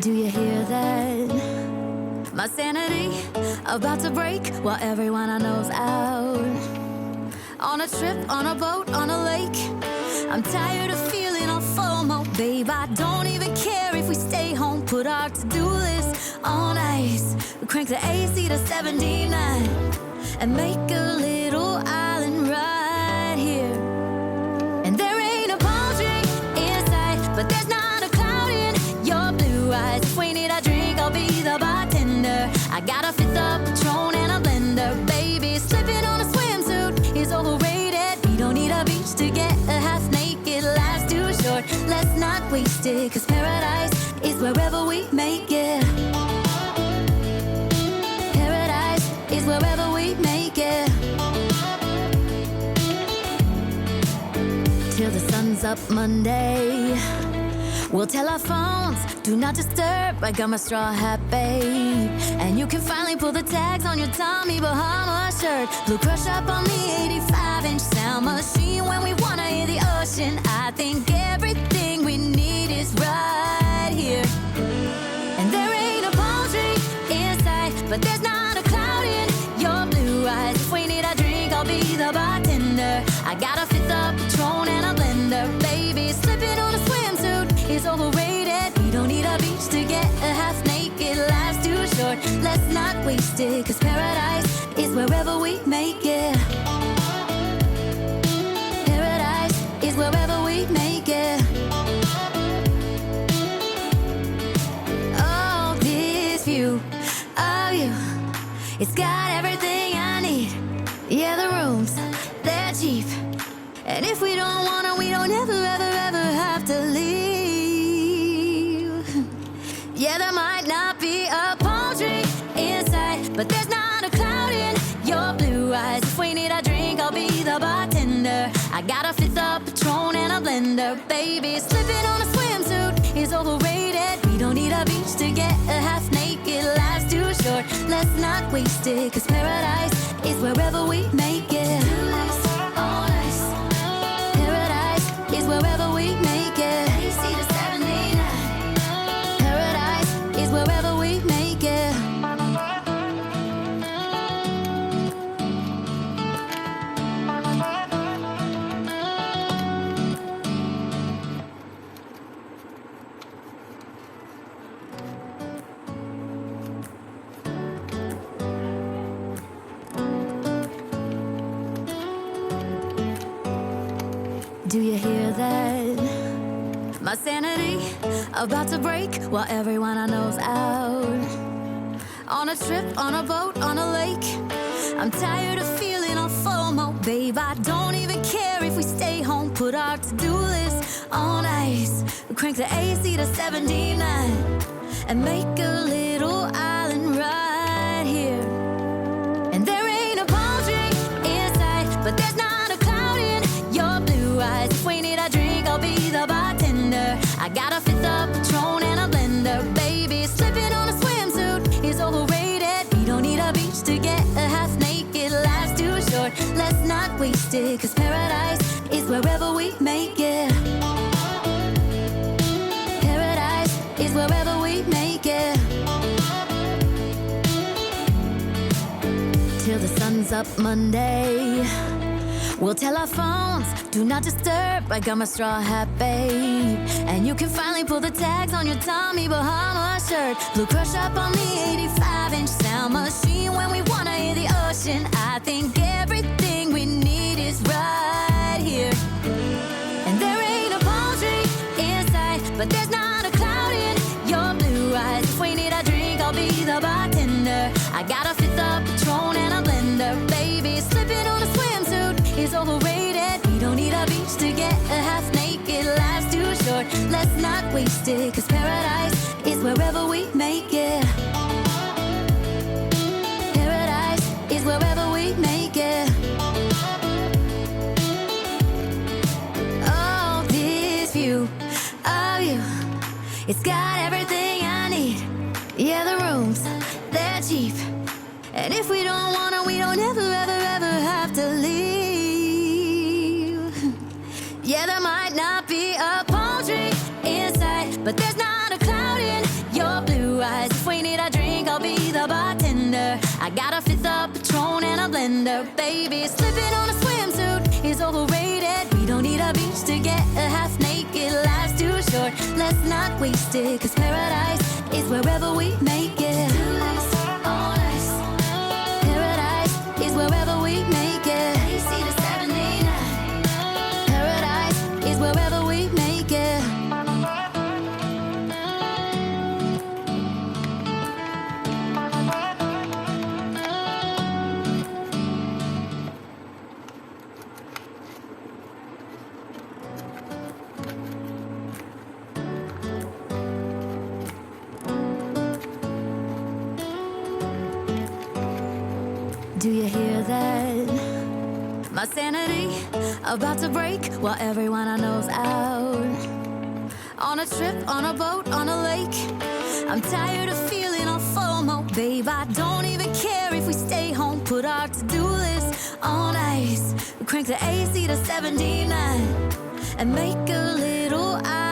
Do you hear that? My sanity about to break while everyone I know's out. On a trip, on a boat, on a lake. I'm tired of feeling all FOMO, babe. I don't even care if we stay home. Put our to-do list on ice. We crank the AC to 79 and make a little island right here. And there ain't a palm tree in sight, but there's not a cloud in your blue eyes. If we need a drink, I'll be the bartender. I got a fifth of Patron and a blender, baby. Slipping on a swimsuit is overrated. We don't need a beach to get a half naked. Life's too short, let's not waste it, 'cause paradise is wherever we make it. Paradise is wherever we make it. Till the sun's up Monday, we'll tell our phones, do not disturb. I got my straw hat, babe. And you can finally pull the tags on your Tommy Bahama shirt. Blue crush up on the 85-inch sound machine. When we wanna hear the ocean, I think everything we need is right here. And there ain't a palm tree in sight, but there's not a cloud in your blue eyes. If we need a drink, I'll be the bartender. I got a fifth of Patron and a blender, baby. Slipping on a swimsuit is overrated. We don't need a beach to get a half naked. Life's too short, let's not waste it, 'cause paradise is wherever we make it. Paradise is wherever we make it. Oh, this view of you, it's got everything I need. Yeah, the rooms, they're cheap. And if we don't wanna, we don't ever, ever, ever have to leave. Yeah, there might not be a palm tree in sight, but there's not a cloud in your blue eyes. If we need a drink, I'll be the bartender. I got a fifth of Patron and a blender, baby. Slipping on a swimsuit is overrated. We don't need a beach to get a half naked. Life's too short, let's not waste it, 'cause paradise is wherever we make it. Paradise is wherever we make it. Paradise is wherever we make it. Do you hear that? My sanity about to break while everyone I know's out. On a trip, on a boat, on a lake. I'm tired of feeling all FOMO, babe. I don't even care if we stay home. Put our to-do list on ice. We crank the AC to 79 and make a little island right here. And there ain't a palm tree in sight, but there's not a cloud in your blue eyes. If we need a drink, I'll be the bartender. I got a fifth of Patron and a blender, baby. Slipping on a swimsuit is overrated. We don't need a beach to get a half naked. Life's too short, let's not waste it, 'cause paradise is wherever we make it. Paradise is wherever we make it. Till the sun's up Monday, we'll tell our phones, do not disturb. I got my straw hat, babe. And you can finally pull the tags on your Tommy Bahama shirt. Blue crush up on the 85-inch sound machine. When we wanna hear the ocean, I think everything we need is right here. And there ain't a palm tree in sight, but there's not a cloud in your blue eyes. If we need a drink, I'll be the bartender. I got a fifth of Patron and a blender, baby. Slipping on a swimsuit is overrated. We don't need a beach to get a half naked. Life's too short, let's not waste it, 'cause paradise is wherever we make it. Paradise is wherever we make it. Oh, this view of you, it's got everything I need. Yeah, the rooms, they're cheap. And if we don't wanna, we don't ever, ever, ever have to leave. Yeah, there might not be a palm tree in sight, but there's not a cloud in your I got a fifth of Patron and a blender, baby. Slipping on a swimsuit is overrated. We don't need a beach to get a half naked. Life's too short, let's not waste it. Cause paradise is wherever we make it. Paradise is wherever we make it. AC to 79. Paradise is wherever we make it. Do you hear that? My sanity about to break while everyone I know's out. On a trip, on a boat, on a lake. I'm tired of feeling on FOMO, babe. I don't even care if we stay home. Put our to-do list on ice. Crank the AC to 79 and make a little ice.